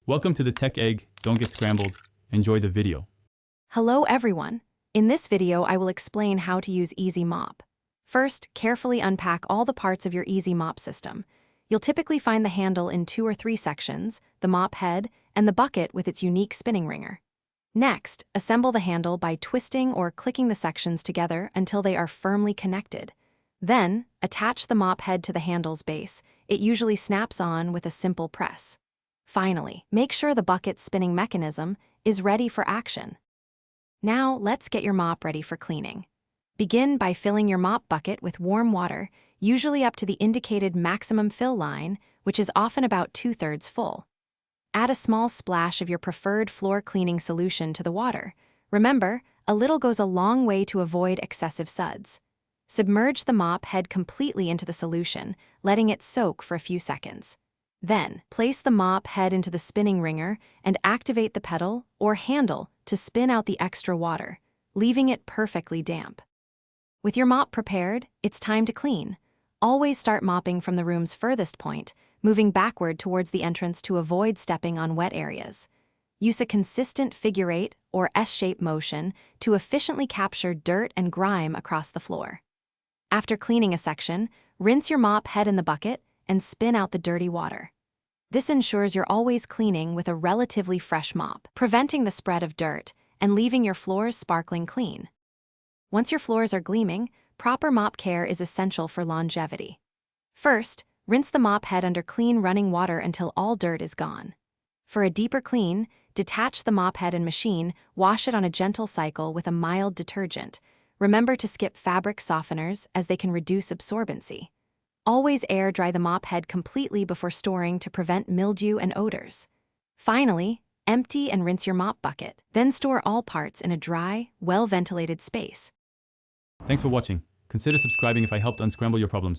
Welcome to the Tech Egg. Don't get scrambled. Enjoy the video. Hello everyone. In this video, I will explain how to use Easy Mop. First, carefully unpack all the parts of your Easy Mop system. You'll typically find the handle in 2 or 3 sections, the mop head, and the bucket with its unique spinning ringer. Next, assemble the handle by twisting or clicking the sections together until they are firmly connected. Then, attach the mop head to the handle's base. It usually snaps on with a simple press. Finally, make sure the bucket's spinning mechanism is ready for action. Now, let's get your mop ready for cleaning. Begin by filling your mop bucket with warm water, usually up to the indicated maximum fill line, which is often about 2/3 full. Add a small splash of your preferred floor cleaning solution to the water. Remember, a little goes a long way to avoid excessive suds. Submerge the mop head completely into the solution, letting it soak for a few seconds. Then, place the mop head into the spinning ringer and activate the pedal or handle to spin out the extra water, leaving it perfectly damp. With your mop prepared, it's time to clean. Always start mopping from the room's furthest point, moving backward towards the entrance to avoid stepping on wet areas. Use a consistent figure 8 or S-shaped motion to efficiently capture dirt and grime across the floor. After cleaning a section, rinse your mop head in the bucket and spin out the dirty water. This ensures you're always cleaning with a relatively fresh mop, preventing the spread of dirt and leaving your floors sparkling clean. Once your floors are gleaming, proper mop care is essential for longevity. First, rinse the mop head under clean running water until all dirt is gone. For a deeper clean, detach the mop head and machine, wash it on a gentle cycle with a mild detergent. Remember to skip fabric softeners as they can reduce absorbency. Always air dry the mop head completely before storing to prevent mildew and odors. Finally, empty and rinse your mop bucket. Then store all parts in a dry, well-ventilated space. Thanks for watching. Consider subscribing if I helped unscramble your problems.